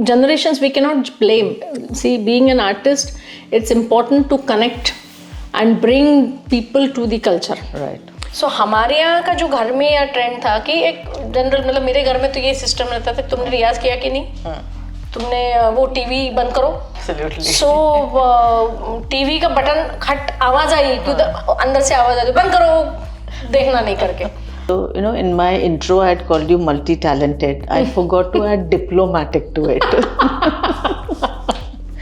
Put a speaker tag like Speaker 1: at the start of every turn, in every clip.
Speaker 1: generations we cannot blame. See, being an artist, it's important to connect and bring people to the culture.
Speaker 2: Right.
Speaker 1: सो हमारे यहाँ का जो घर में या ट्रेंड था कि एक जनरल, मतलब मेरे घर में तो ये सिस्टम रहता था, तुमने रियाज किया कि नहीं, तुमने वो टीवी बंद करो, सो टीवी का बटन खट आवाज आई कि अंदर से आवाज आई, बंद करो, देखना नहीं करके.
Speaker 2: So, in my intro, I had called you multi-talented. I forgot to add diplomatic to it.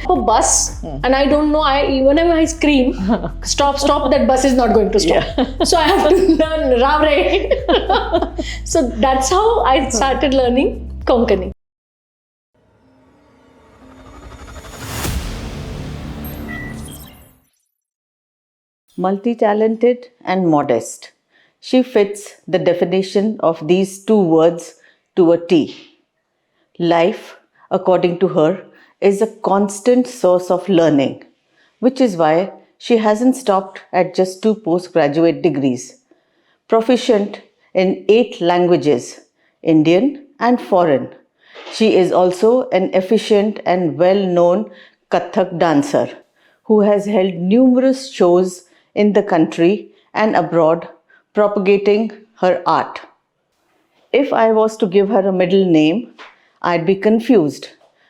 Speaker 1: A bus, and I don't know, whenever I scream, stop, that bus is not going to stop. Yeah. So I have to learn Ravre. So that's how I started learning Konkani.
Speaker 2: Multi-talented and modest. She fits the definition of these two words to a T. Life, according to her, is a constant source of learning, which is why she hasn't stopped at just 2 postgraduate degrees. Proficient in 8 languages, Indian and foreign, she is also an efficient and well-known Kathak dancer who has held numerous shows in the country and abroad, propagating her art. If I was to give her a middle name, I'd be confused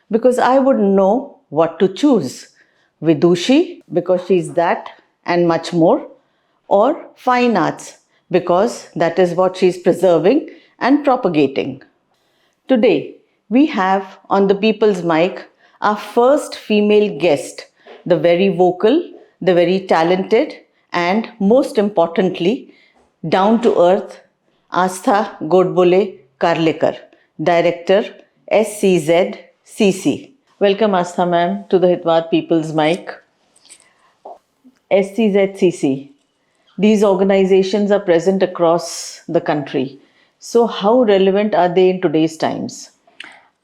Speaker 2: because I wouldn't know what to choose. Vidushi, because she's that and much more, or fine arts, because that is what she's preserving and propagating. Today, we have on the People's Mic our first female guest, the very vocal, the very talented, and most importantly, down to earth, Astha Godbole Karlekar, Director, SCZCC. Welcome, Astha ma'am, to the Hitavada People's Mic. SCZCC. These organizations are present across the country. So how relevant are they in today's times?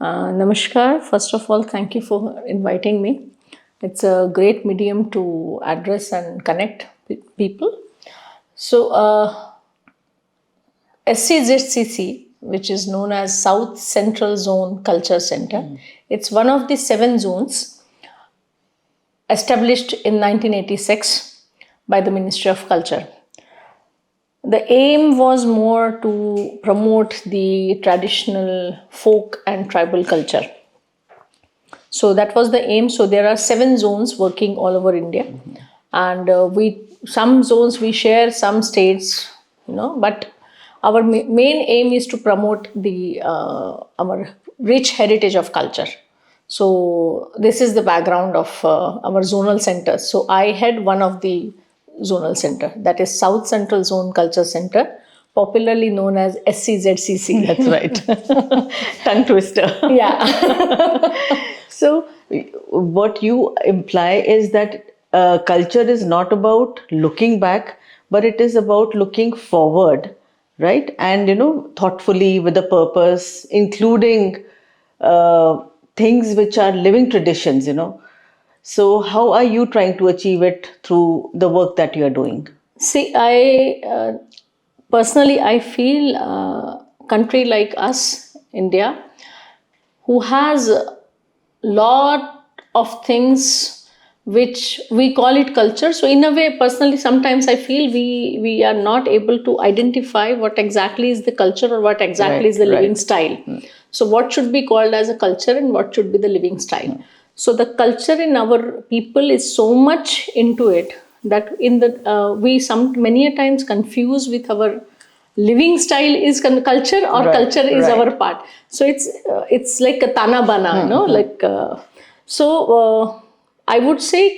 Speaker 1: Namaskar. First of all, thank you for inviting me. It's a great medium to address and connect people. So, SCZCC, which is known as South Central Zone Culture Center, it's one of the 7 zones established in 1986 by the Ministry of Culture. The aim was more to promote the traditional folk and tribal culture. So that was the aim. So there are 7 zones working all over India, and some zones we share, some states, but our main aim is to promote our rich heritage of culture. So this is the background of our zonal centers. So I head one of the zonal center, that is South Central Zone Culture Center, popularly known as SCZCC.
Speaker 2: That's right. Tongue twister.
Speaker 1: Yeah.
Speaker 2: So what you imply is that culture is not about looking back, but it is about looking forward, right? And, thoughtfully with a purpose, including things which are living traditions, So how are you trying to achieve it through the work that you are doing?
Speaker 1: See, I personally, I feel country like us, India, who has a lot of things which we call it culture. So in a way, personally, sometimes I feel we are not able to identify what exactly is the culture or what exactly is the living style. So what should be called as a culture and what should be the living style? So the culture in our people is so much into it that we many a times confuse with our living style is culture or culture is our part. So it's like a tana bana, I would say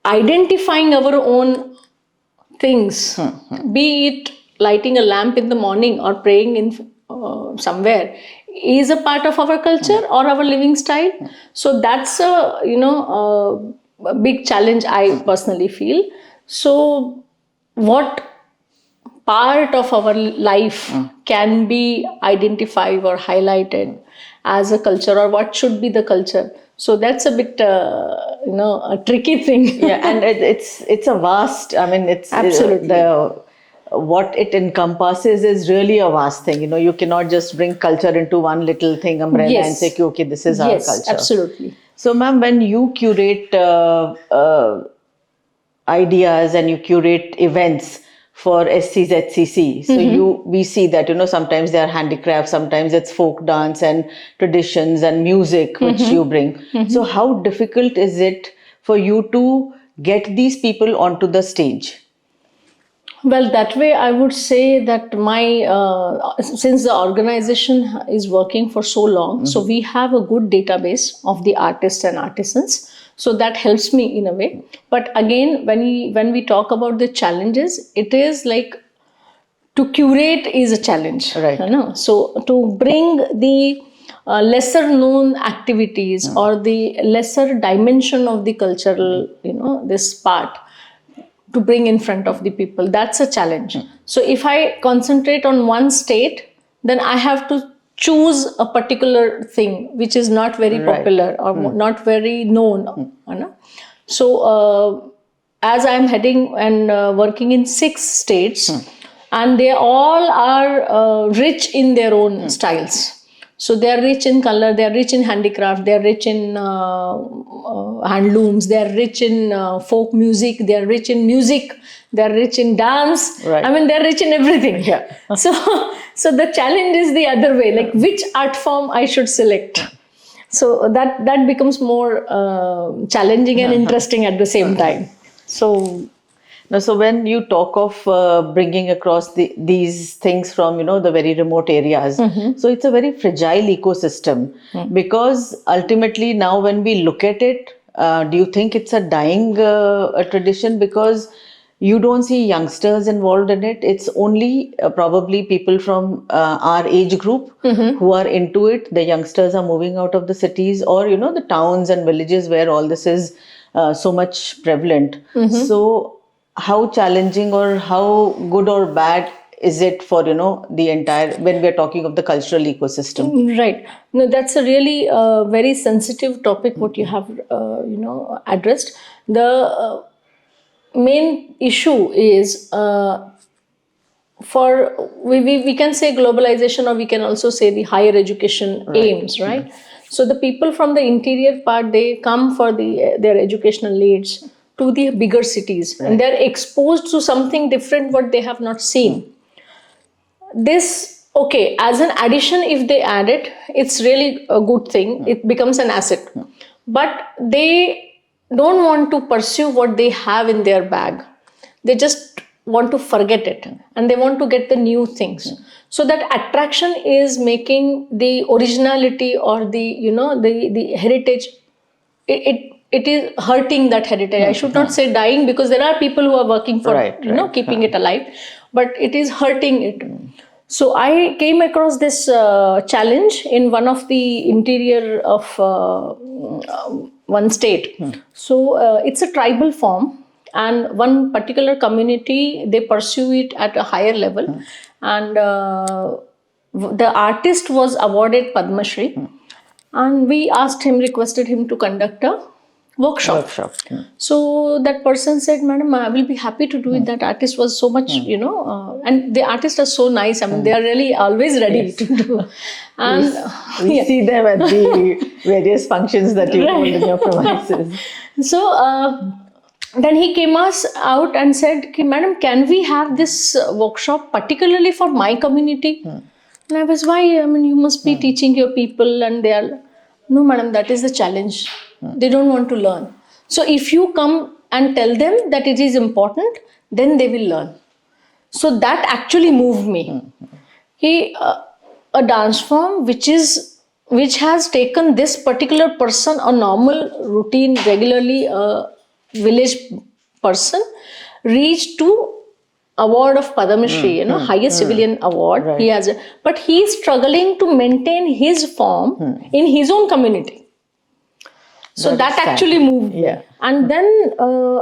Speaker 1: identifying our own things, be it lighting a lamp in the morning or praying in somewhere, is a part of our culture or our living style. So that's a big challenge, I personally feel. So what part of our life can be identified or highlighted as a culture, or what should be the culture? So that's a bit a tricky thing.
Speaker 2: Yeah, and it's a vast, it's
Speaker 1: absolutely
Speaker 2: the what it encompasses is really a vast thing. You cannot just bring culture into one little thing, umbrella, and say, okay, this is our culture.
Speaker 1: Yes, absolutely.
Speaker 2: So, ma'am, when you curate ideas and you curate events for SCZCC, so we see that sometimes they are handicrafts, sometimes it's folk dance and traditions and music which you bring. So how difficult is it for you to get these people onto the stage?
Speaker 1: Well, that way I would say that since the organization is working for so long, so we have a good database of the artists and artisans. So that helps me in a way. But again, when we talk about the challenges, it is like to curate is a challenge.
Speaker 2: Right.
Speaker 1: So to bring the lesser known activities or the lesser dimension of the cultural, this part, to bring in front of the people, that's a challenge. So if I concentrate on one state, then I have to choose a particular thing which is not very popular or not very known. So as I'm heading and working in 6 states, and they all are rich in their own styles. So they are rich in color, they are rich in handicraft, they are rich in handlooms, they are rich in folk music, they are rich in music, they are rich in dance.
Speaker 2: Right.
Speaker 1: I mean, they are rich in everything.
Speaker 2: Yeah.
Speaker 1: So the challenge is the other way, like which art form I should select. So that becomes more challenging and interesting at the same time. So
Speaker 2: when you talk of bringing across these things from the very remote areas, so it's a very fragile ecosystem because ultimately now when we look at it, do you think it's a dying a tradition because you don't see youngsters involved in it? It's only probably people from our age group who are into it. The youngsters are moving out of the cities or the towns and villages where all this is so much prevalent. So how challenging or how good or bad is it for the entire, when we're talking of the cultural ecosystem?
Speaker 1: Right. No, that's a really very sensitive topic what you have addressed. The main issue is we can say globalization, or we can also say the higher education aims, right? So the people from the interior part, they come for their educational needs to the bigger cities, and they're exposed to something different what they have not seen. This, okay, as an addition, if they add it, it's really a good thing. It becomes an asset. But they don't want to pursue what they have in their bag. They just want to forget it and they want to get the new things. So that attraction is making the originality or the heritage, it is hurting that heritage. I should not say dying, because there are people who are working for keeping it alive, but it is hurting it. So I came across this challenge in one of the interior of one state. So it's a tribal form, and one particular community, they pursue it at a higher level. And the artist was awarded Padma Shri, and we requested him to conduct a workshop. So that person said, "Madam, I will be happy to do it." That artist was so much, and the artists are so nice. I mean, they are really always ready to do. And
Speaker 2: we see them at the various functions that you hold in your premises.
Speaker 1: So then he came out and said, "Madam, can we have this workshop particularly for my community?" And I was, "Why? I mean, you must be teaching your people." And they are, "No, madam, that is the challenge. They don't want to learn. So if you come and tell them that it is important, then they will learn." So that actually moved me. A dance form which has taken this particular person, a normal routine, regularly village person, reached to award of Padma Shri, highest civilian award he has, but he is struggling to maintain his form in his own community. So that actually moved me. And then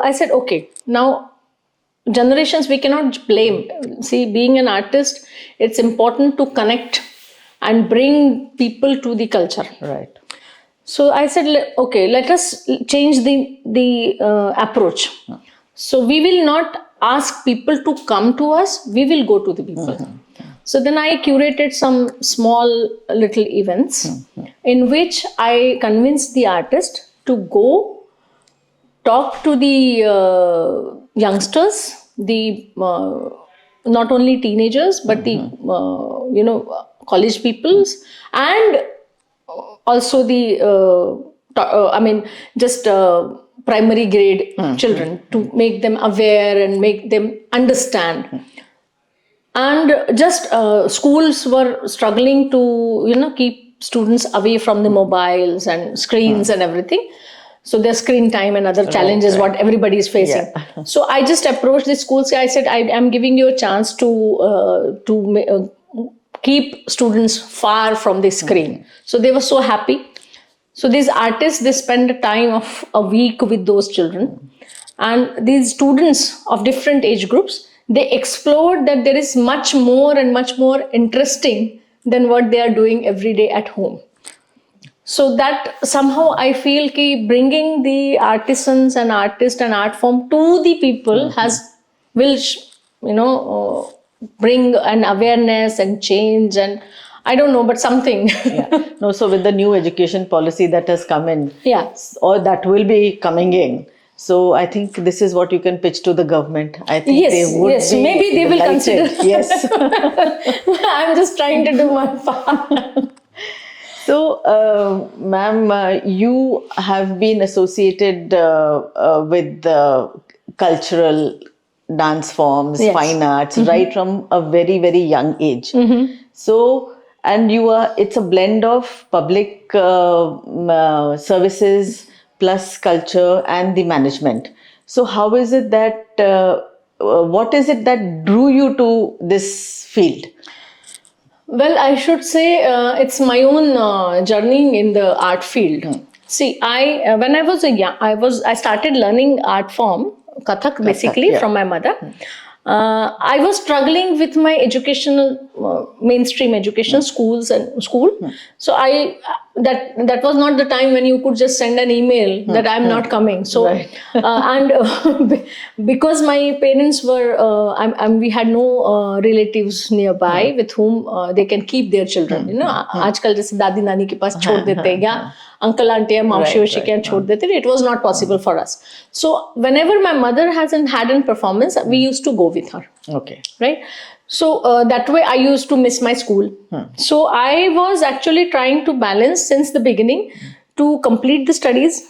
Speaker 1: I said, okay, now generations we cannot blame. See, being an artist, it's important to connect and bring people to the culture.
Speaker 2: Right.
Speaker 1: So I said, okay, let us change the approach. So we will not ask people to come to us, we will go to the people. So then I curated some small little events in which I convinced the artist to go talk to the youngsters, the not only teenagers but the college peoples, and also the primary grade children, to make them aware and make them understand. And just schools were struggling to keep students away from the mobiles and screens and everything. So their screen time and other challenges what everybody is facing. Yeah. So I just approached the schools. I said, I am giving you a chance to keep students far from the screen. So they were so happy. So these artists, they spend a time of a week with those children. And these students of different age groups, they explored that there is much more and much more interesting than what they are doing every day at home. So that somehow I feel ki bringing the artisans and artist and art form to the people will bring an awareness and change, and I don't know, but something.
Speaker 2: No, so with the new education policy that has come in, or that will be coming in, so I think this is what you can pitch to the government. I think they would.
Speaker 1: Yes, maybe they will consider.
Speaker 2: Yes.
Speaker 1: I'm just trying to do my part.
Speaker 2: So, ma'am, you have been associated with cultural dance forms, fine arts, right from a very, very young age. So, and it's a blend of public services plus culture and the management. So, how is it that, what is it that drew you to this field?
Speaker 1: Well, I should say it's my own journey in the art field. See, when I was I started learning art form, Kathak basically, from my mother. I was struggling with my educational, mainstream education, school. So that was not the time when you could just send an email that I'm not coming. So, and because my parents were, we had no relatives nearby with whom they can keep their children. आजकल जैसे दादी नानी के पास छोड़ देते हैं या uncle auntie या मावशी वशी के यहाँ छोड़ देते हैं. It was not possible for us. So whenever my mother had a performance, we used to go with her. Okay. Right. So that way I used to miss my school. So I was actually trying to balance since the beginning to complete the studies,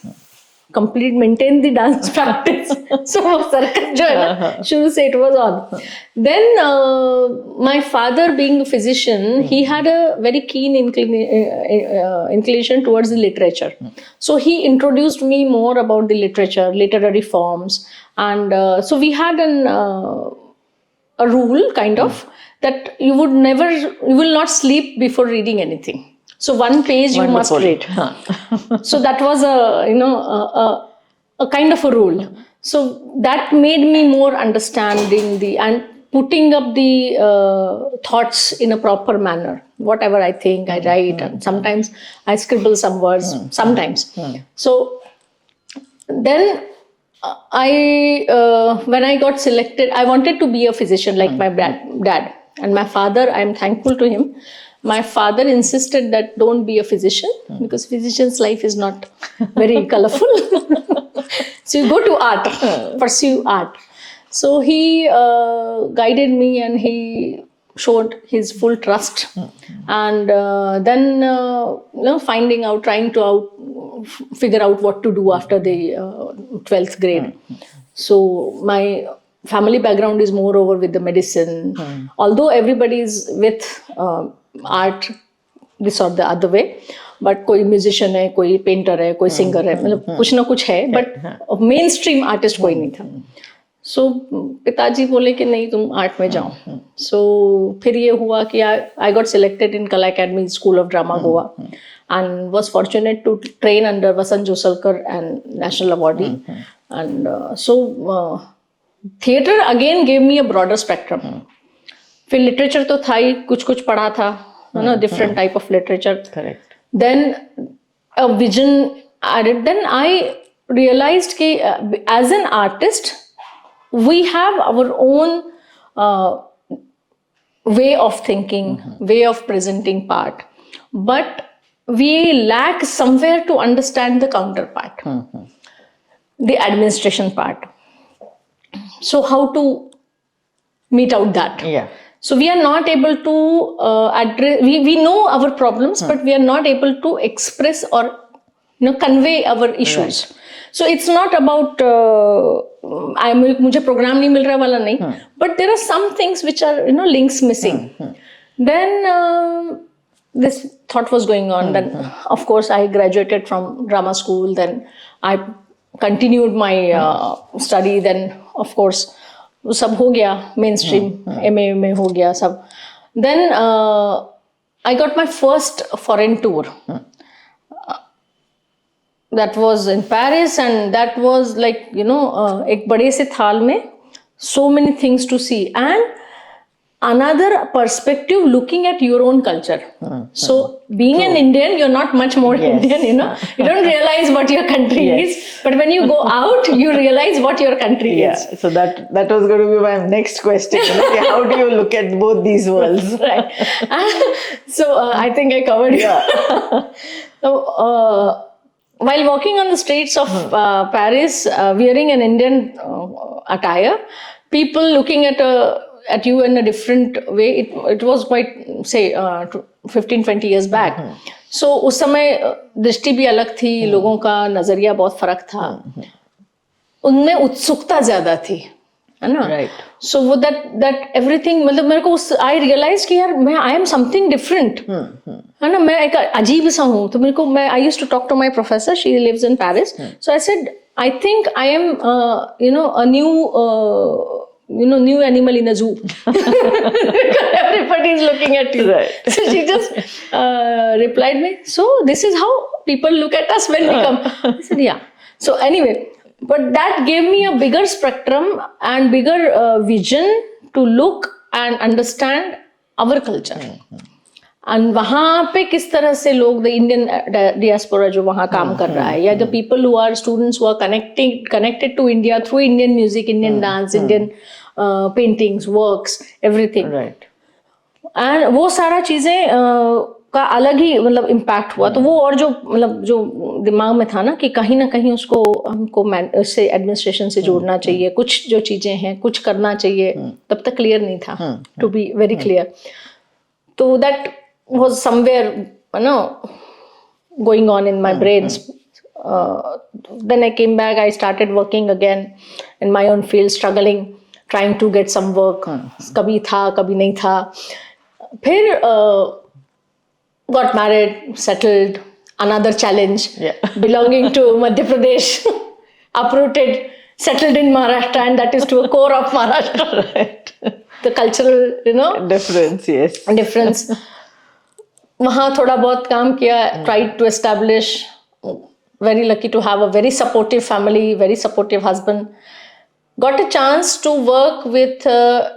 Speaker 1: maintain the dance practice. So circus jo hai na, shuru se it was on. Then my father being a physician, he had a very keen inclination towards the literature. So he introduced me more about the literature, literary forms. And so we had a rule kind of that you will not sleep before reading anything. So one page you must read. So that was a kind of a rule. So that made me more understanding and putting up the thoughts in a proper manner. Whatever I think, I write, and sometimes I scribble some words. Sometimes. So then when I got selected, I wanted to be a physician like my dad. And my father, I am thankful to him. My father insisted that don't be a physician because physician's life is not very colorful. So you go to art, pursue art. So he guided me and he showed his full trust. And then trying to figure out what to do after the 12th grade. So my family background is more over with the medicine. Although everybody is with art this or the other way, but कोई musician है, कोई painter है, कोई singer है, मतलब कुछ ना कुछ है, but mainstream artist कोई नहीं था. So पिताजी बोले कि नहीं तुम आर्ट में जाओ. So फिर ये हुआ कि I got selected in Kala Academy School of Drama Goa and was fortunate to train under Vasant Josalkar and National Awardee. And so theatre again gave me a broader spectrum. फिर literature तो था ही, कुछ पढ़ा था, different type of literature. Correct. Then a vision added. Then I realized कि as an artist, we have our own way of thinking, way of presenting part, but we lack somewhere to understand the counterpart, the administration part. So how to meet out that?
Speaker 2: Yeah.
Speaker 1: So we are not able to address, we know our problems, but we are not able to express or convey our issues.
Speaker 2: Right.
Speaker 1: So it's not about मुझे program नहीं मिल रहा वाला नहीं, but there are some things which are links missing. Then this thought was going on. Then of course I graduated from drama school. Then I continued my study. Then of course वो सब हो गया, mainstream MA में हो गया सब. Then I got my first foreign tour. That was in Paris, and that was like एक बड़े से थाल में so many things to see and another perspective looking at your own culture. So being an Indian, you're not much more Indian, you don't realize what your country is, but when you go out, you realize what your country is.
Speaker 2: So that was going to be my next question. How do you look at both these worlds?
Speaker 1: Right. So I think I covered it. So while walking on the streets of Paris, wearing an Indian attire, people looking at you in a different way. It was quite, say, 15-20 years back. So उस समय दृष्टि भी अलग थी, लोगों का नजरिया बहुत फर्क था, उनमें उत्सुकता ज्यादा थी, है ना?
Speaker 2: Right.
Speaker 1: So वो that everything, मतलब मेरे को I realized कि यार I am something different, है ना? मैं एक अजीब सा हूँ. तो मेरे को I used to talk to my professor. She lives in Paris. So I said, I think I am a new animal in a zoo. Everybody is looking at you.
Speaker 2: Right.
Speaker 1: So she just replied me, so this is how people look at us when we come. I said, yeah. So anyway, but that gave me a bigger spectrum and bigger vision to look and understand our culture. And वहाँ पे किस तरह से लोग the Indian diaspora जो वहाँ काम कर रहा है, या the people who are students who are connected to India through Indian music, Indian dance, Indian paintings, works, everything.
Speaker 2: Right.
Speaker 1: And वो सारा चीजें का अलग ही मतलब इम्पैक्ट हुआ. तो वो और जो मतलब जो दिमाग में था ना कि कहीं ना कहीं उसको हमको से एडमिनिस्ट्रेशन से जोड़ना चाहिए, कुछ जो चीजें हैं कुछ करना चाहिए, तब तक क्लियर नहीं था, टू बी वेरी क्लियर. तो that was somewhere going on in my brains. Then I came back, I started working again in my own field, struggling, trying to get some work. कभी था कभी नहीं था. फिर got married, settled, another challenge, belonging to Madhya Pradesh, uprooted, settled in Maharashtra, and that is to a core of Maharashtra.
Speaker 2: Right.
Speaker 1: The cultural difference. वहाँ थोड़ा बहुत काम किया, tried to establish, very lucky to have a very supportive family, very supportive husband. Got a chance to work with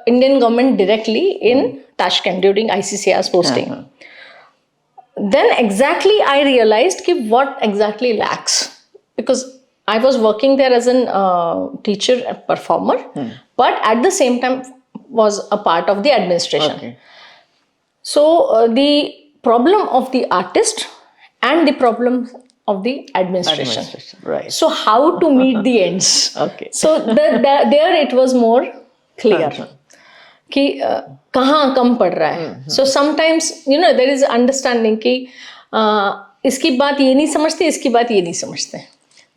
Speaker 1: Indian government directly in Tashkent during ICCR's posting. Then exactly I realized what exactly lacks, because I was working there as a teacher and performer, but at the same time was a part of the administration.
Speaker 2: Okay.
Speaker 1: So the problem of the artist and the problem of the administration.
Speaker 2: Right.
Speaker 1: So how to meet the ends?
Speaker 2: Okay.
Speaker 1: So there it was more clear कि कहाँ कम पड़ रहा है. So sometimes there is understanding कि इसकी बात ये नहीं समझते, इसकी बात ये नहीं समझते.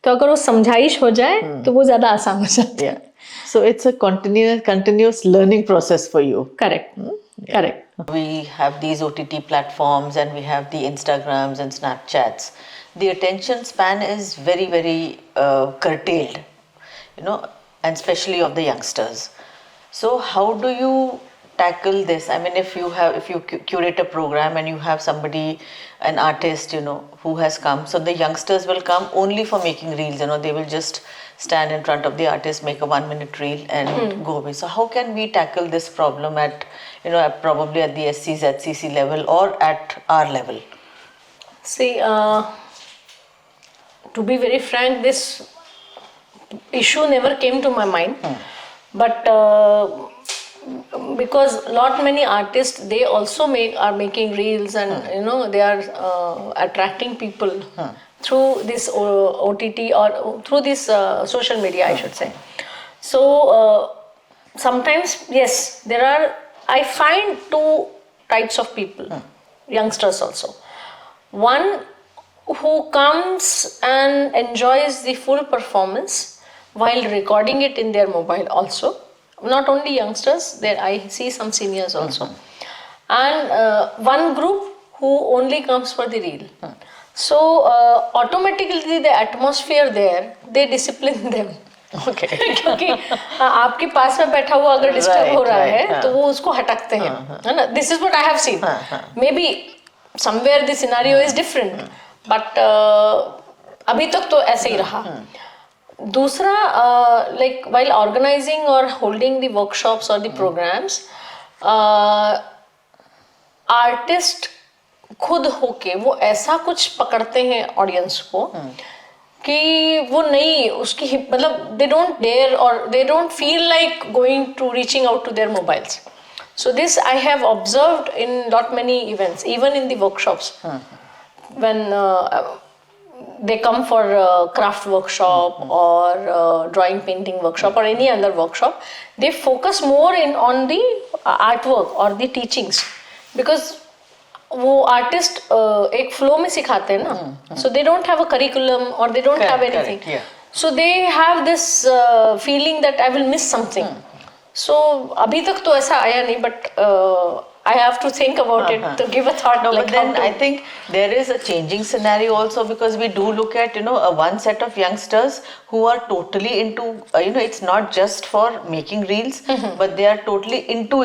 Speaker 1: तो अगर वो समझाइश हो जाए तो वो ज़्यादा आसान हो जाता है.
Speaker 2: So it's a continuous learning process for you.
Speaker 1: Correct. Correct.
Speaker 2: We have these OTT platforms and we have the Instagrams and Snapchats. The attention span is very, very curtailed, and especially of the youngsters. So how do you tackle this? I mean, if you curate a program and you have somebody, an artist, who has come, so the youngsters will come only for making reels, they will just stand in front of the artist, make a 1-minute reel and go away. So how can we tackle this problem at, probably at the SCZCC level or at our level?
Speaker 1: See, to be very frank, this issue never came to my mind. But because lot many artists, they also are making reels, and they are attracting people through this OTT, or through this social media, I should say. So sometimes, yes, there are, I find two types of people, youngsters also. One who comes and enjoys the full performance while recording it in their mobile also. Not only youngsters, there I see some seniors also. And one group who only comes for the reel. So automatically the atmosphere there, they discipline them.
Speaker 2: Okay.
Speaker 1: क्योंकि आपके पास में बैठा हुआ अगर disturb हो रहा है तो वो उसको हटाते हैं, है ना. This is what I have seen. May be somewhere the scenario is different, but अभी तक तो ऐसे ही रहा. दूसरा, लाइक वाइल ऑर्गेनाइजिंग और होल्डिंग द वर्कशॉप्स और द प्रोग्राम्स, आर्टिस्ट खुद होके वो ऐसा कुछ पकड़ते हैं ऑडियंस को कि वो नहीं उसकी, मतलब दे don't dare or they don't feel like going to reaching out to their mobiles. So this I have observed in lot many events, even in the workshops. When they come for craft workshop or drawing painting workshop or any other workshop, they focus more on the artwork or the teachings, because वो artist एक flow में सिखाते हैं ना. So they don't have a curriculum और they don't have anything, so they have this feeling that I will miss something. सो अभी तक तो ऐसा आया नहीं, but I have to think about it to give a thought.
Speaker 2: No,
Speaker 1: like
Speaker 2: but then I think there is a changing scenario also, because we do look at one set of youngsters who are totally into it's not just for making reels, but they are totally into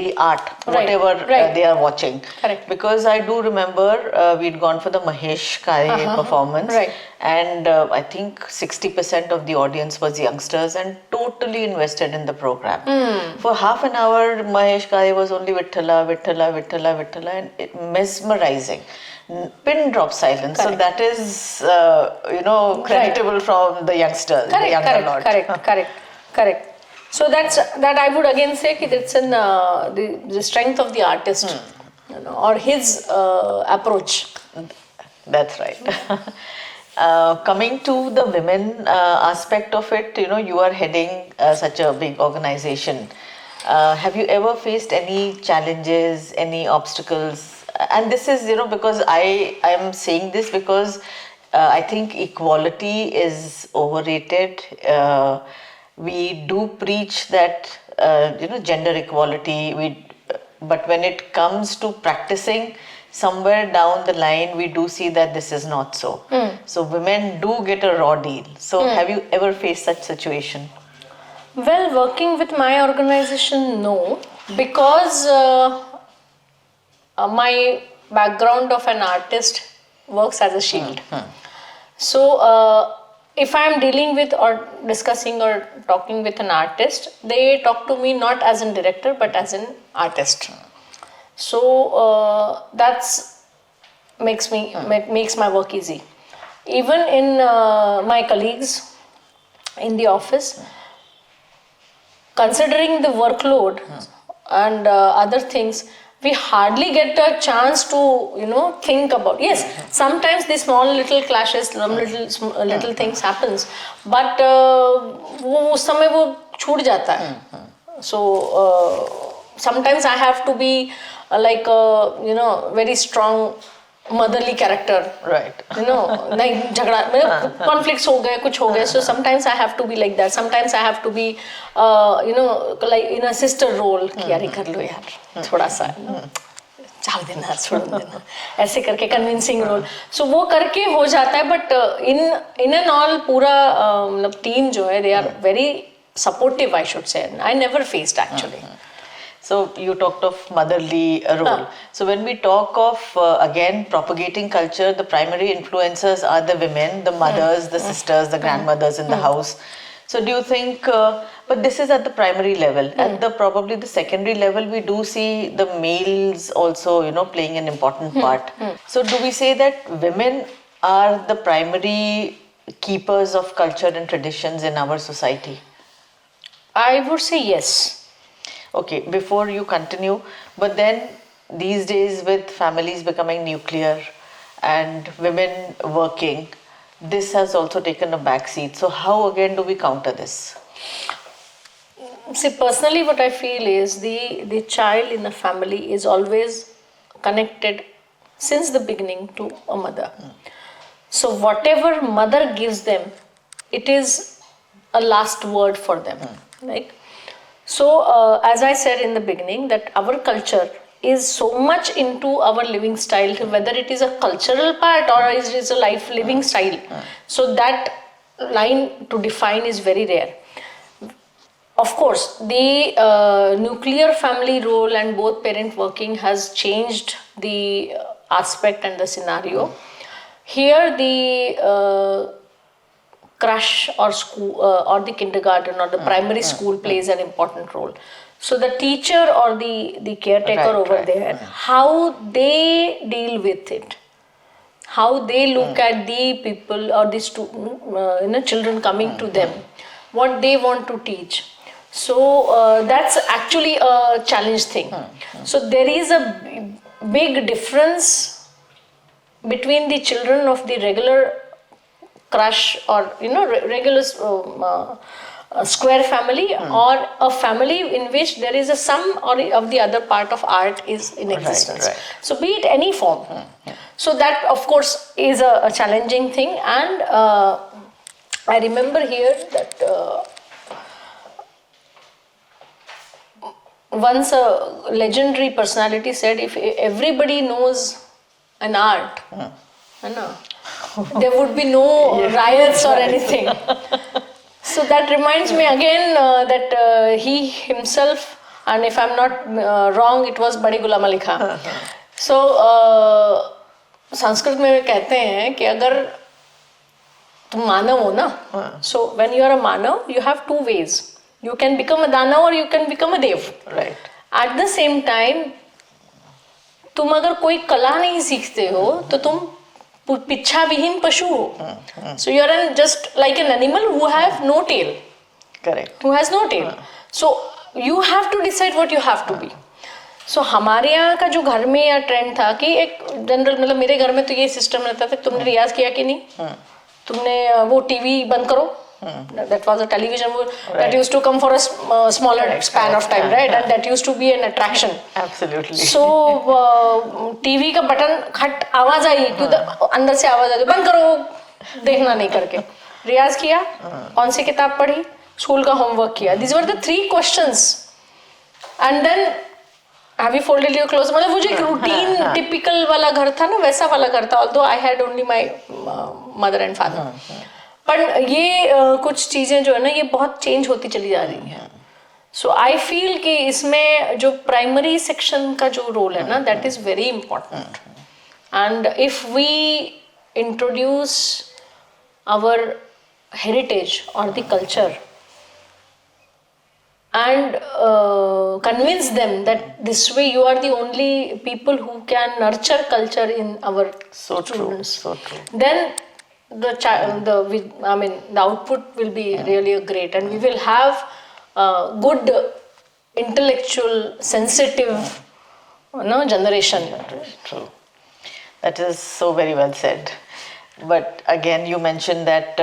Speaker 2: the art, whatever they are watching.
Speaker 1: Correct.
Speaker 2: Because I do remember we'd gone for the Mahesh Kare performance, and I think 60% of the audience was youngsters and totally invested in the program. For half an hour, Mahesh Kare was only Vitthala, Vitthala, Vitthala, Vitthala, and it mesmerizing. Pin drop silence.
Speaker 1: Correct.
Speaker 2: So that is, creditable from the youngsters, the younger lot.
Speaker 1: Correct. So that I would again say that it's in the strength of the artist, or his approach.
Speaker 2: That's right. Coming to the women aspect of it, you are heading such a big organization. Have you ever faced any challenges, any obstacles? And this is, because I am saying this because I think equality is overrated. We do preach that, gender equality. But when it comes to practicing, somewhere down the line, we do see that this is not so. So women do get a raw deal. So have you ever faced such situation?
Speaker 1: Well, working with my organization, no, because my background of an artist works as a shield. So if I am dealing with or discussing or talking with an artist, they talk to me not as a director but as an artist. So that's makes my work easy. Even in my colleagues in the office, considering the workload and other things, we hardly get a chance to think about. Yes, sometimes the small little clashes, some little things happens, but वो उस समय वो छूट जाता है. So sometimes I have to be like a very strong motherly character,
Speaker 2: right?
Speaker 1: नहीं झगड़ा, conflicts हो गए, कुछ हो गए. So sometimes I have to be like that. Sometimes I have to be like in a sister role, कि यार कर लो यार थोड़ा सा, चाल देना, छोड़ देना, ऐसे करके convincing role. So वो करके हो जाता है. But in and all पूरा मतलब team जो है, they are very supportive, I should say. I never faced actually.
Speaker 2: So you talked of motherly role. So when we talk of again propagating culture, the primary influencers are the women, the mothers, the sisters, the grandmothers in the house. So do you think? But this is at the primary level. At the probably the secondary level, we do see the males also, playing an important part. So do we say that women are the primary keepers of culture and traditions in our society?
Speaker 1: I would say yes.
Speaker 2: Okay, before you continue, but then these days with families becoming nuclear and women working, this has also taken a back seat. So how again do we counter this?
Speaker 1: See, personally, what I feel is the child in the family is always connected since the beginning to a mother. So whatever mother gives them, it is a last word for them. Right? So as I said in the beginning, that our culture is so much into our living style, whether it is a cultural part or it is a life living style. So that line to define is very rare. Of course, the nuclear family role and both parent working has changed the aspect and the scenario. Here, the crush or school or the kindergarten or the primary school plays an important role. So the teacher or the caretaker over there, how they deal with it, how they look at the people or the student, children coming to them, what they want to teach. So that's actually a challenge thing. So there is a big difference between the children of the regular crush or regular square family or a family in which there is a some or of the other part of art is in existence. So be it any form. So that of course is a challenging thing, and I remember here that once a legendary personality said, if everybody knows an art, there would be no riots or anything. So that reminds me again that he himself, and if I'm not wrong, it was Badi Ghulam Ali Khan. So Sanskrit में कहते हैं कि अगर तुम मानव हो ना, so when you are a manav, you have two ways. You can become a danav or you can become a dev.
Speaker 2: Right.
Speaker 1: At the same time, तुम अगर कोई कला नहीं सीखते हो तो तुम पिच्छा विहीन पशु हो. So you are just like an animal who have no tail.
Speaker 2: Correct.
Speaker 1: Who has no tail. So you have to decide what you have to be. So हमारे यहाँ का जो घर में या ट्रेंड था कि एक जनरल, मतलब मेरे घर में तो ये सिस्टम रहता था, तुमने रियाज किया कि नहीं, तुमने वो टीवी बंद करो. That was a television that used to come for a smaller span of time, right? And that used to be an attraction.
Speaker 2: Absolutely.
Speaker 1: So TV का बटन खट आवाज आई कि अंदर से आवाज आई, बंद करो, देखना नहीं करके. रियाज किया, कौन सी किताब पढ़ी, स्कूल का होमवर्क किया. These were the three questions. And then have you folded your clothes? मतलब वो जो एक routine typical वाला घर था ना, वैसा वाला घर था. Although I had only my mother and father. पर ये कुछ चीज़ें जो है ना, ये बहुत चेंज होती चली जा रही हैं. सो आई फील कि इसमें जो प्राइमरी सेक्शन का जो रोल है ना, that is very important. And if we introduce our heritage और the culture and convince them that this way you are the only people who can nurture culture in our students.
Speaker 2: So true.
Speaker 1: Then the output will be really great, and we will have good intellectual, sensitive, generation.
Speaker 2: True. That is so very well said. But again, you mentioned that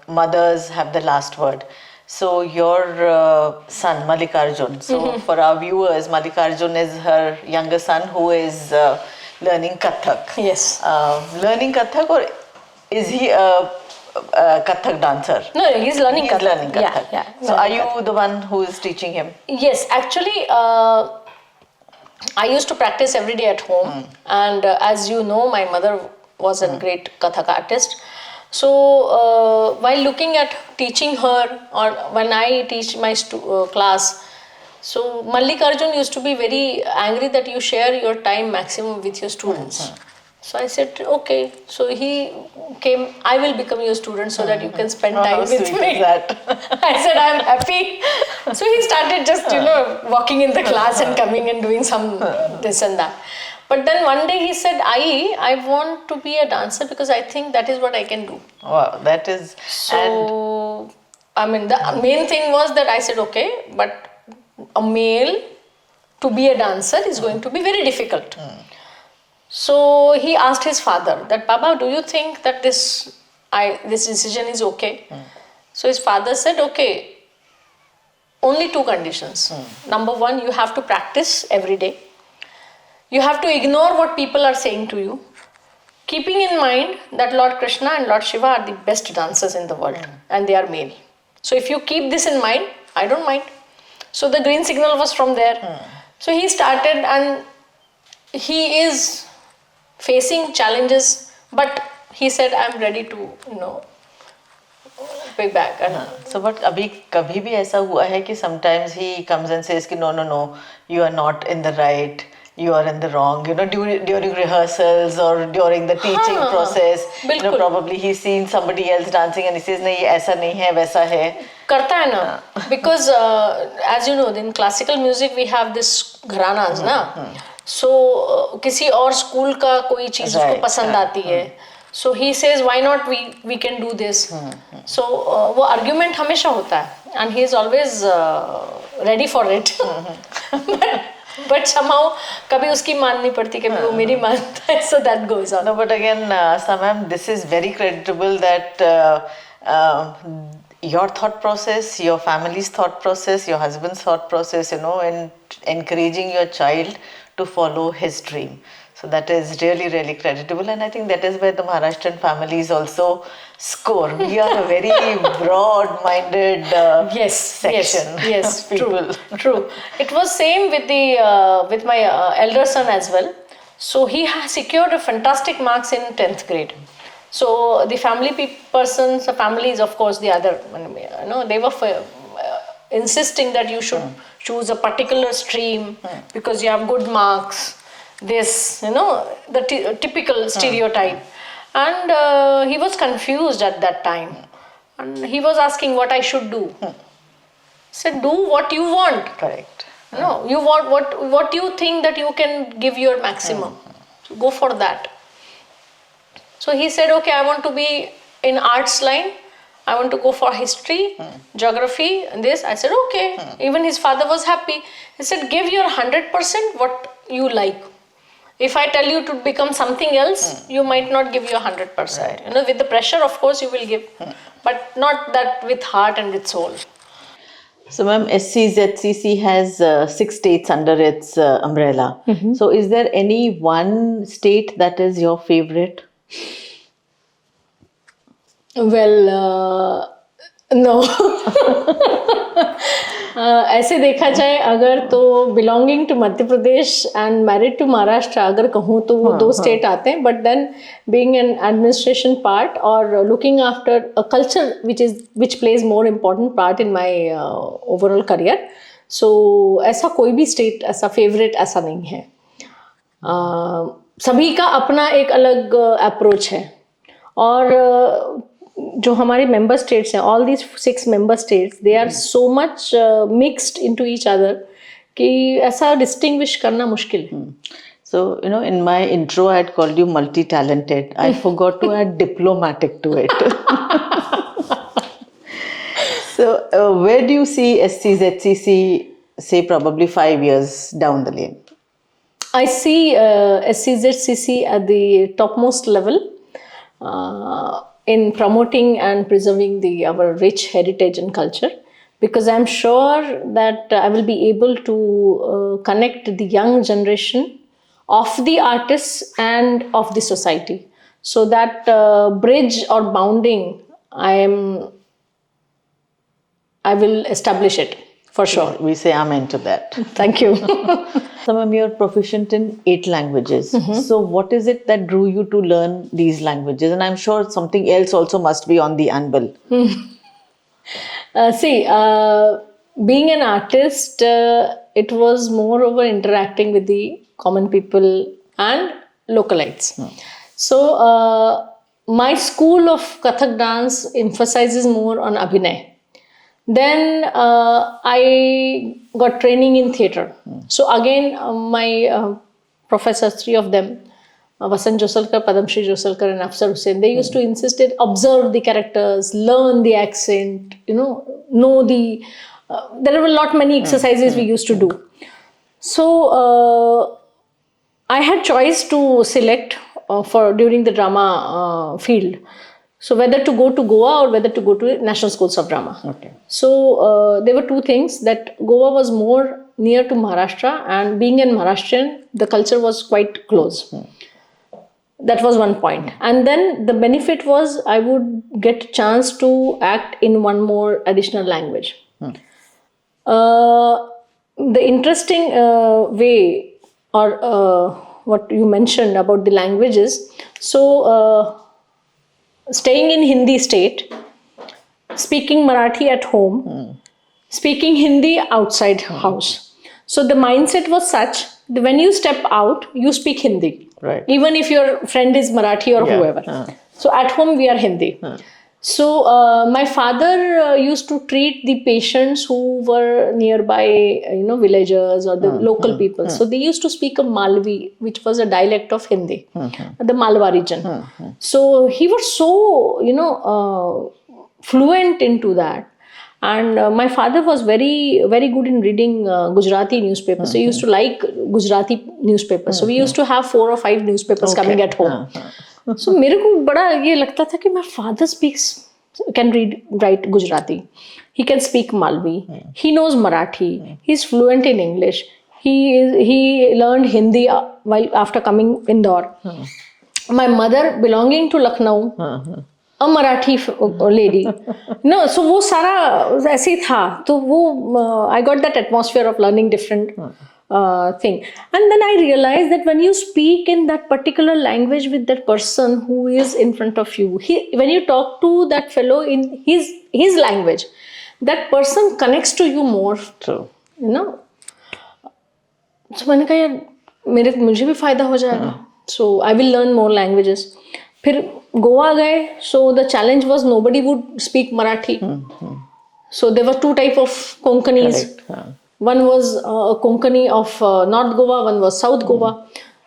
Speaker 2: mothers have the last word. So your son Mallikarjun, so for our viewers, Mallikarjun is her younger son who is learning Kathak.
Speaker 1: Yes.
Speaker 2: Learning Kathak, or is he a Kathak dancer?
Speaker 1: No, he's learning Kathak.
Speaker 2: Learning Kathak.
Speaker 1: Yeah.
Speaker 2: So are you the one who is teaching him?
Speaker 1: Yes, actually I used to practice every day at home, and as you know, my mother was a great Kathak artist. So while looking at teaching her, or when I teach my class, so Mallikarjun used to be very angry that you share your time maximum with your students. So I said, okay. So he came, I will become your student so that you can spend time with me. I said, I'm happy. So he started just, walking in the class and coming and doing some this and that. But then one day he said, I want to be a dancer because I think that is what I can do.
Speaker 2: Wow, that is...
Speaker 1: So I mean, the main thing was that I said, okay, but a male to be a dancer is going to be very difficult. So he asked his father that, Baba, do you think that this decision is okay? So his father said, okay, only two conditions. Number one, you have to practice every day. You have to ignore what people are saying to you, keeping in mind that Lord Krishna and Lord Shiva are the best dancers in the world and they are male. So if you keep this in mind, I don't mind. So the green signal was from there. So he started, and he is facing challenges, but he said, I'm ready to, pay back. And
Speaker 2: So, but अभी कभी भी ऐसा हुआ है कि sometimes he comes and says कि no, you are not in the right, you are in the wrong, during rehearsals or during the teaching process,
Speaker 1: बिल्कुल.
Speaker 2: probably he's seen somebody else dancing and he says नहीं ऐसा नहीं है वैसा है.
Speaker 1: करता है ना, because as you know, in classical music we have this gharanas ना, so किसी और स्कूल का कोई चीज उसको पसंद आती है, so he says why not we can do this. So वो argument हमेशा होता है, and he is always ready for it. but somehow कभी उसकी माननी पड़ती, कभी वो मेरी मानता है, so that goes on.
Speaker 2: No, but again, Samam, this is very creditable that your thought process, your family's thought process, your husband's thought process, and encouraging your child to follow his dream. So that is really, really creditable, and I think that is where the Maharashtrian families also score. We are a very broad-minded section.
Speaker 1: Yes,
Speaker 2: people.
Speaker 1: True. It was same with with my elder son as well. So he has secured a fantastic marks in 10th grade. So the families, of course, the other, they were insisting that you should choose a particular stream because you have good marks. This, the typical stereotype. And he was confused at that time. And he was asking what I should do. I said, do what you want.
Speaker 2: Correct.
Speaker 1: No, you want what you think that you can give your maximum. So go for that. So he said, okay, I want to be in arts line. I want to go for history, geography, and this. I said, okay. Even his father was happy. He said, give your 100% what you like. If I tell you to become something else, you might not give your 100%. Right. With the pressure, of course, you will give. But not that with heart and with soul.
Speaker 2: So, ma'am, SCZCC has 6 states under its umbrella. So, is there any one state that is your favorite?
Speaker 1: Well, no. ऐसे देखा जाए अगर तो belonging to Madhya Pradesh and married to Maharashtra अगर कहूँ तो वो 2 state आते हैं, but then being an administration part और looking after a culture which plays more important part in my overall career. So ऐसा कोई भी स्टेट ऐसा फेवरेट ऐसा नहीं है. सभी का अपना एक अलग अप्रोच है. और जो हमारे मेंबर स्टेट्स हैं, all these 6 member states, they are so much mixed into each other कि ऐसा डिस्टिंग्विश करना मुश्किल है.
Speaker 2: So, in my intro, I had called you multi-talented. I forgot to add diplomatic to it. So, where do you see SCZCC, say, probably 5 years down the lane?
Speaker 1: I see SCZCC at the topmost level. In promoting and preserving our rich heritage and culture, because I'm sure that I will be able to connect the young generation of the artists and of the society. So that bridge or bounding, I will establish it for sure.
Speaker 2: We say amen to that.
Speaker 1: Thank you.
Speaker 2: Samam, you're proficient in 8 languages. So what is it that drew you to learn these languages? And I'm sure something else also must be on the anvil.
Speaker 1: Being an artist, it was more over interacting with the common people and localites. So my school of Kathak dance emphasizes more on Abhinay. Then I got training in theatre. So again, my professors, 3 of them, Vasant Josalkar, Padamshri Josalkar and Afsar Hussain, they used to insist in observe the characters, learn the accent, know the... there were a lot many exercises we used to do. So I had choice to select for during the drama field. So whether to go to Goa or whether to go to National Schools of Drama.
Speaker 2: Okay.
Speaker 1: So there were two things, that Goa was more near to Maharashtra, and being an Maharashtrian, the culture was quite close. That was one point. And then the benefit was I would get a chance to act in one more additional language. The interesting way, or what you mentioned about the languages, so staying in Hindi state, speaking Marathi at home, speaking Hindi outside house. So the mindset was such that when you step out, you speak Hindi.
Speaker 2: Right.
Speaker 1: Even if your friend is Marathi or whoever. So at home we are Hindi. So my father used to treat the patients who were nearby, villagers or the local people. So they used to speak a Malvi, which was a dialect of Hindi, the Malwa region. So he was so, fluent into that. And my father was very, very good in reading Gujarati newspapers. So he used to like Gujarati newspapers. So we used to have 4 or 5 newspapers coming at home. So मेरे को बड़ा ये लगता था कि my father can write Gujarati. He can speak Malvi. He knows Marathi. He's fluent in English. He learned Hindi while after coming Indore. My mother, belonging to Lucknow, a Marathi lady. No, so वो सारा ऐसे ही था. तो वो I got that atmosphere of learning different thing. And then I realized that when you speak in that particular language with that person who is in front of you, when you talk to that fellow in his language, that person connects to you more.
Speaker 2: True.
Speaker 1: So मैंने कहा यार मुझे भी फायदा हो जाएगा. So I will learn more languages. फिर गोवा गए. So the challenge was nobody would speak Marathi. So there were 2 types of Konkanis. One was a Konkani of North Goa, one was South Goa.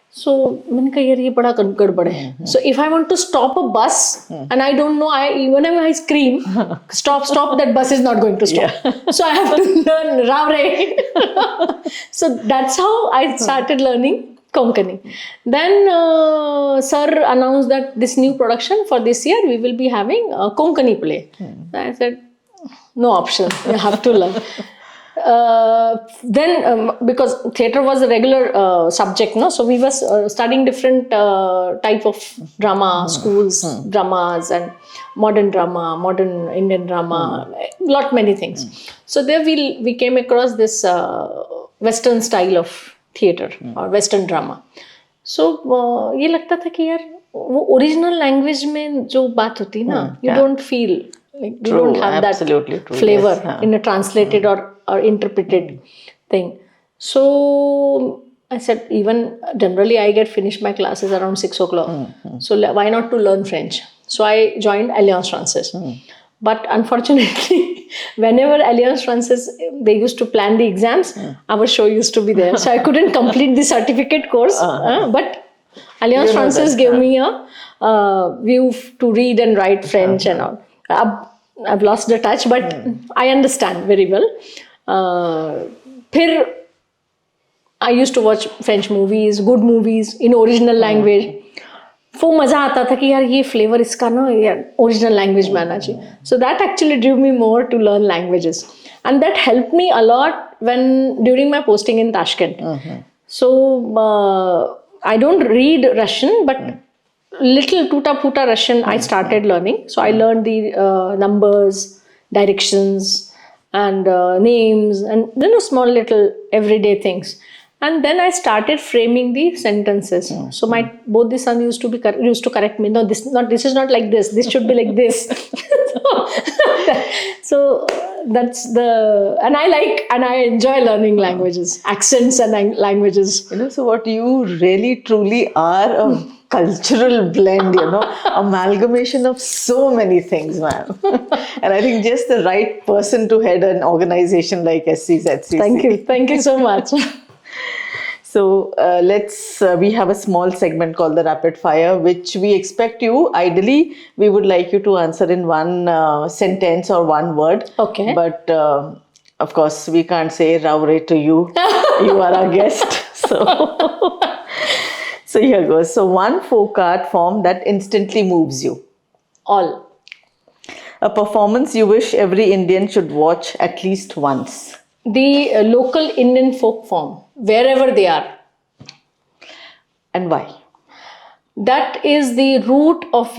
Speaker 1: So मैंने कहा यार ये बड़ा गड़बड़ है. So if I want to stop a bus and I don't know, even if I scream, stop, that bus is not going to stop. So I have to learn Ravre. So that's how I started learning Konkani. Then sir announced that this new production for this year, we will be having a Konkani play. I said, no option, you have to learn. Then because theatre was a regular subject, so we were studying different type of drama, schools, dramas, and modern drama, modern Indian drama, many things. So there we came across this Western style of theatre or Western drama. So ये लगता था कि यार वो original language में जो बात होती ना, you don't feel like you don't have that flavor in a translated or interpreted thing. So I said, even generally I get finished my classes around 6 o'clock. So why not to learn French? So I joined Alliance Francaise. But unfortunately, whenever Alliance Francaise, they used to plan the exams, our show used to be there. So I couldn't complete the certificate course. But Alliance Francaise gave me a view to read and write French and all. I've lost the touch, but I understand very well. Phir I used to watch French movies, good movies in original language. वो मजा आता था कि यार ये flavour इसका ना यार ओरिजिनल लैंग्वेज में आना चाहिए. So that actually drew me more to learn languages, and that helped me a lot during my posting in Tashkent. So I don't read Russian, but little tuta-puta Russian I started learning. So I learned the numbers, directions, and names, and small little everyday things. And then I started framing the sentences. So both the son used to correct me. No, this is not like this. This should be like this. So that's and I enjoy learning languages, accents and languages.
Speaker 2: So what you really truly are a cultural blend, amalgamation of so many things, man. And I think just the right person to head an organization like SCZCC.
Speaker 1: Thank you so much.
Speaker 2: We have a small segment called the rapid fire, which we expect you, ideally, we would like you to answer in one sentence or one word.
Speaker 1: Okay.
Speaker 2: But of course, we can't say Raure to you. You are our guest. So here goes. So one folk art form that instantly moves you.
Speaker 1: All.
Speaker 2: A performance you wish every Indian should watch at least once.
Speaker 1: The local Indian folk form, wherever they are.
Speaker 2: And why?
Speaker 1: That is the root of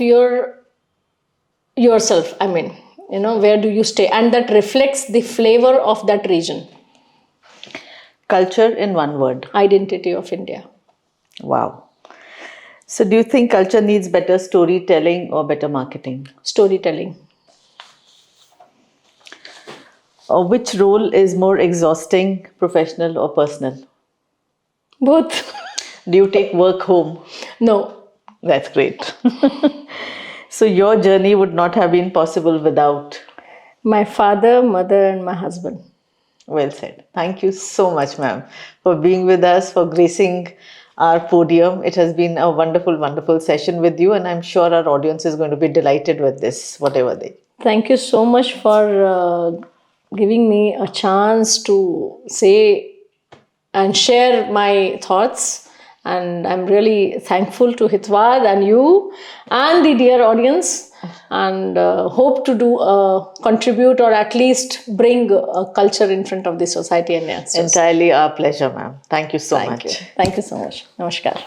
Speaker 1: yourself. I mean, where do you stay? And that reflects the flavor of that region.
Speaker 2: Culture in one word.
Speaker 1: Identity of India.
Speaker 2: Wow. So do you think culture needs better storytelling or better marketing?
Speaker 1: Storytelling.
Speaker 2: Which role is more exhausting, professional or personal?
Speaker 1: Both.
Speaker 2: Do you take work home?
Speaker 1: No.
Speaker 2: That's great. So your journey would not have been possible without?
Speaker 1: My father, mother and my husband.
Speaker 2: Well said. Thank you so much, ma'am, for being with us, for gracing our podium. It has been a wonderful, wonderful session with you, and I'm sure our audience is going to be delighted with this, whatever they.
Speaker 1: Thank you so much for giving me a chance to say and share my thoughts. And I'm really thankful to Hitavada and you and the dear audience, and hope to contribute or at least bring a culture in front of the society and youngsters.
Speaker 2: Entirely our pleasure, ma'am. Thank you so much.
Speaker 1: Thank you so much. Namaskar.